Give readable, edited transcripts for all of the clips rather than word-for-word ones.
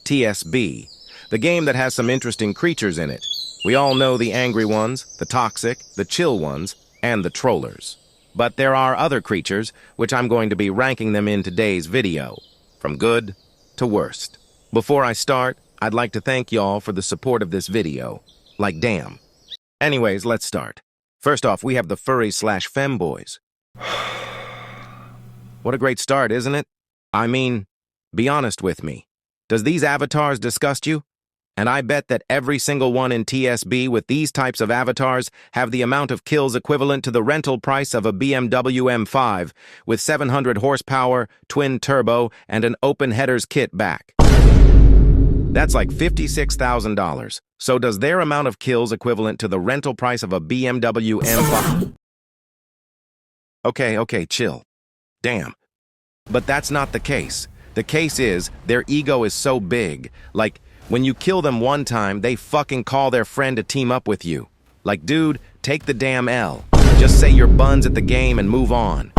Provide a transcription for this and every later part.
TSB, the game that has some interesting creatures in it. We all know the angry ones, the toxic, the chill ones, and the trollers. But there are other creatures, which I'm going to be ranking them in today's video, from good to worst. Before I start, I'd like to thank y'all for the support of this video. Like, damn. Anyways, let's start. First off, we have the furry/femboys. What a great start, isn't it? I mean, be honest with me. Does these avatars disgust you? And I bet that every single one in TSB with these types of avatars have the amount of kills equivalent to the rental price of a BMW M5 with 700 horsepower, twin turbo, and an open headers kit back. That's like $56,000. So does their amount of kills equivalent to the rental price of a BMW M5? Okay, chill. Damn. But that's not the case. The case is, their ego is so big, like, when you kill them one time, they fucking call their friend to team up with you. Like, dude, take the damn L. Just say your buns at the game and move on.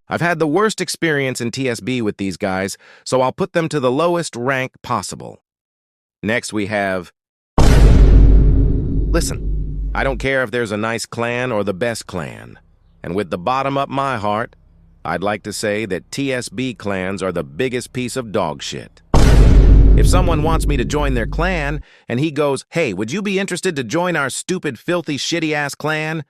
I've had the worst experience in TSB with these guys, so I'll put them to the lowest rank possible. Next we have... Listen, I don't care if there's a nice clan or the best clan. And with the bottom up my heart, I'd like to say that TSB clans are the biggest piece of dog shit. If someone wants me to join their clan, and he goes, hey, would you be interested to join our stupid, filthy, shitty-ass clan?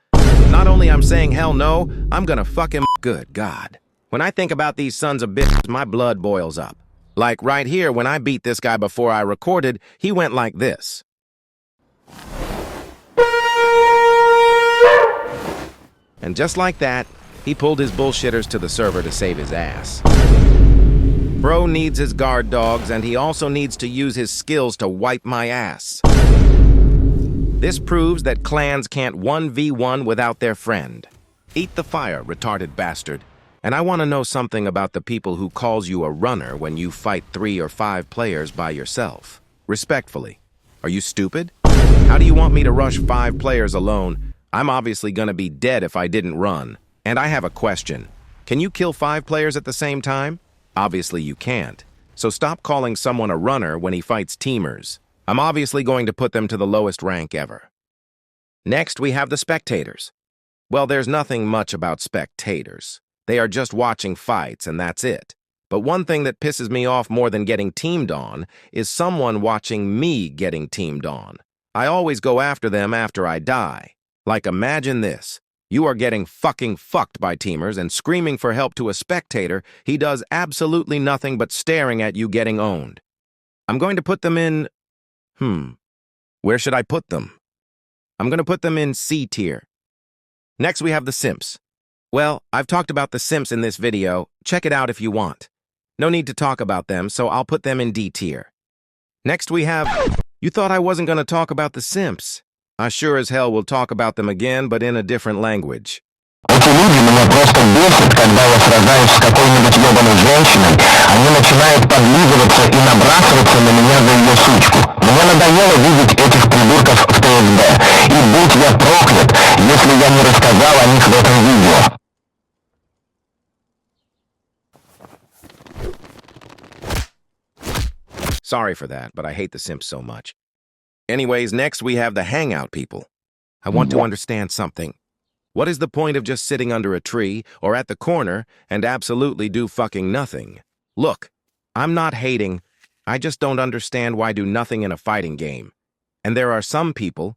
Not only I'm saying hell no, I'm gonna fuck him. Good God. When I think about these sons of bitches, my blood boils up. Like right here, when I beat this guy before I recorded, he went like this. And just like that, he pulled his bullshitters to the server to save his ass. Bro needs his guard dogs, and he also needs to use his skills to wipe my ass. This proves that clans can't 1v1 without their friend. Eat the fire, retarded bastard. And I want to know something about the people who calls you a runner when you fight 3 or 5 players by yourself. Respectfully. Are you stupid? How do you want me to rush 5 players alone? I'm obviously gonna be dead if I didn't run. And I have a question. Can you kill 5 players at the same time? Obviously you can't. So stop calling someone a runner when he fights teamers. I'm obviously going to put them to the lowest rank ever. Next, we have the spectators. Well, there's nothing much about spectators. They are just watching fights, and that's it. But one thing that pisses me off more than getting teamed on is someone watching me getting teamed on. I always go after them after I die. Like, imagine this. You are getting fucking fucked by teamers and screaming for help to a spectator. He does absolutely nothing but staring at you getting owned. I'm going to put them in... Where should I put them? I'm going to put them in C tier. Next, we have the simps. Well, I've talked about the simps in this video. Check it out if you want. No need to talk about them, so I'll put them in D tier. Next, we have... You thought I wasn't going to talk about the simps. I sure as hell will talk about them again, but in a different language. Эти люди меня просто бесят, когда я сражаюсь с какой-нибудь ебаной женщиной, они начинают подлизываться и набрасываться на меня за ее сучку. Мне надоело видеть этих придурков в TSB, и будь я проклят, если я не рассказал о них в этом видео. Sorry for that, but I hate the simps so much. Anyways, next we have the hangout people. I want to understand something. What is the point of just sitting under a tree or at the corner and absolutely do fucking nothing? Look, I'm not hating. I just don't understand why do nothing in a fighting game. And there are some people,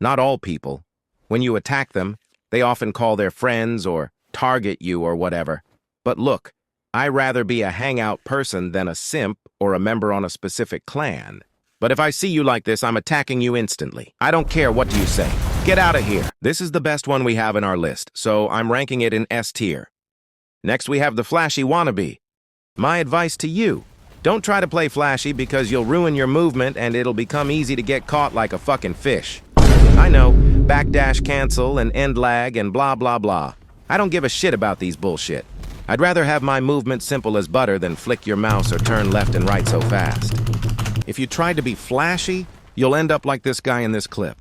not all people. When you attack them, they often call their friends or target you or whatever. But look, I'd rather be a hangout person than a simp or a member on a specific clan. But if I see you like this, I'm attacking you instantly. I don't care what you say. Get out of here. This is the best one we have in our list, so I'm ranking it in S tier. Next, we have the flashy wannabe. My advice to you, don't try to play flashy because you'll ruin your movement and it'll become easy to get caught like a fucking fish. I know, backdash cancel and end lag and blah blah blah. I don't give a shit about these bullshit. I'd rather have my movement simple as butter than flick your mouse or turn left and right so fast. If you try to be flashy, you'll end up like this guy in this clip.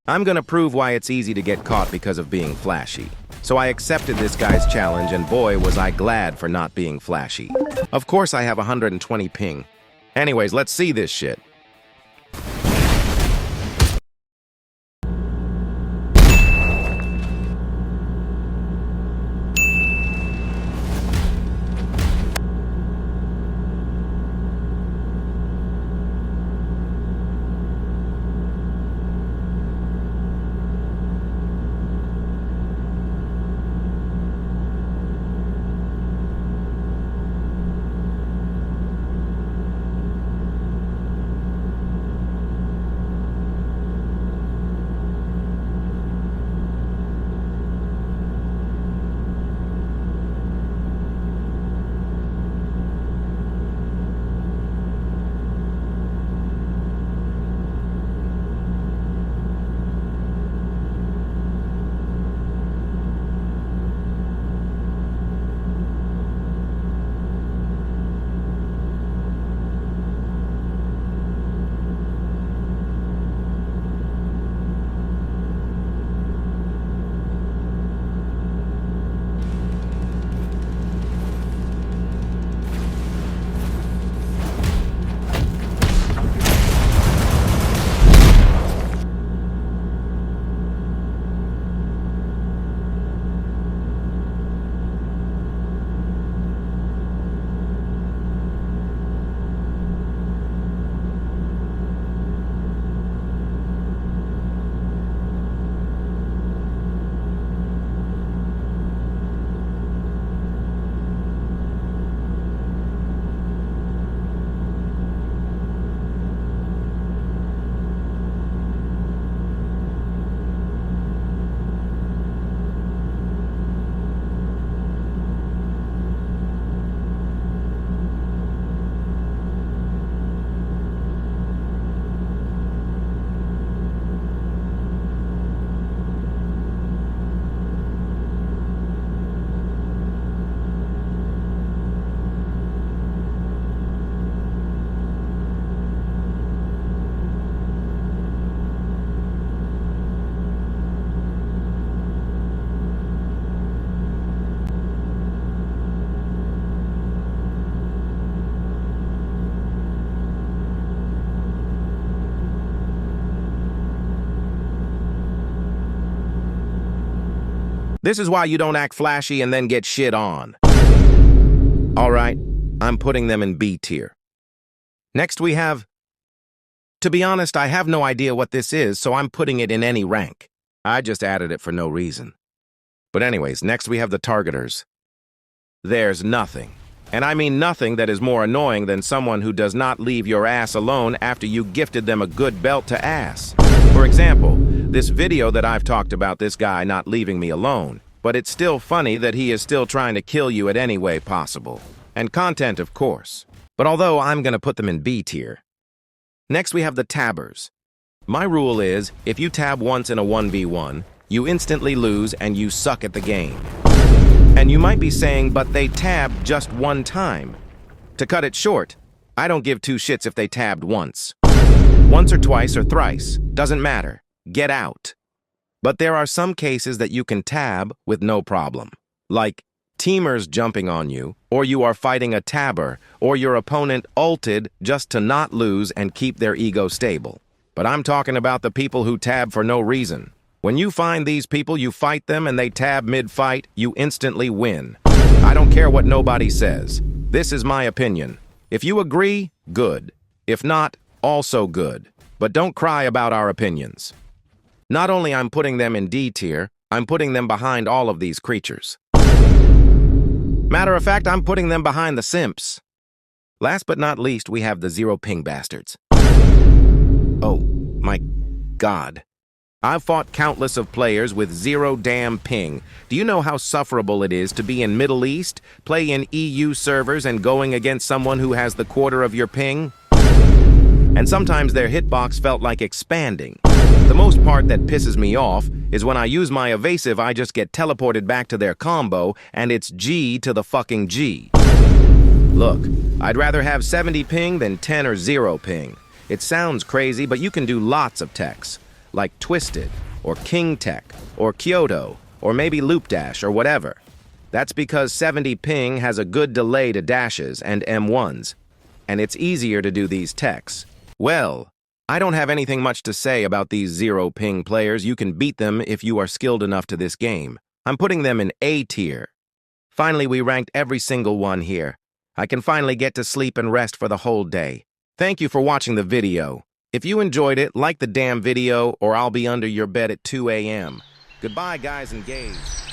I'm gonna prove why it's easy to get caught because of being flashy. So I accepted this guy's challenge, and boy was I glad for not being flashy. Of course I have 120 ping. Anyways, let's see this shit. This is why you don't act flashy and then get shit on. Alright, I'm putting them in B tier. Next we have... To be honest, I have no idea what this is, so I'm putting it in any rank. I just added it for no reason. But anyways, next we have the targeters. There's nothing. And I mean nothing that is more annoying than someone who does not leave your ass alone after you gifted them a good belt to ass. For example, this video that I've talked about this guy not leaving me alone, but it's still funny that he is still trying to kill you at any way possible. And content, of course. But although I'm gonna put them in B tier. Next we have the tabbers. My rule is, if you tab once in a 1v1, you instantly lose and you suck at the game. And you might be saying, but they tabbed just one time. To cut it short, I don't give two shits if they tabbed once. Once or twice or thrice, doesn't matter. Get out. But there are some cases that you can tab with no problem. Like teamers jumping on you, or you are fighting a tabber, or your opponent ulted just to not lose and keep their ego stable. But I'm talking about the people who tab for no reason. When you find these people, you fight them and they tab mid-fight, you instantly win. I don't care what nobody says. This is my opinion. If you agree, good. If not, also good. But don't cry about our opinions. Not only I'm putting them in D tier, I'm putting them behind all of these creatures. Matter of fact, I'm putting them behind the simps. Last but not least, we have the zero ping bastards. Oh, my God. I've fought countless of players with zero damn ping. Do you know how sufferable it is to be in Middle East, play in EU servers, and going against someone who has the quarter of your ping? And sometimes their hitbox felt like expanding. The most part that pisses me off is when I use my evasive, I just get teleported back to their combo, and it's G to the fucking G. Look, I'd rather have 70 ping than 10 or 0 ping. It sounds crazy, but you can do lots of techs. like Twisted, or King Tech, or Kyoto, or maybe Loop Dash, or whatever. That's because 70 ping has a good delay to dashes and M1s, and it's easier to do these techs. Well, I don't have anything much to say about these zero ping players. You can beat them if you are skilled enough to this game. I'm putting them in A tier. Finally, we ranked every single one here. I can finally get to sleep and rest for the whole day. Thank you for watching the video. If you enjoyed it, like the damn video or I'll be under your bed at 2 a.m. Goodbye, guys and gays.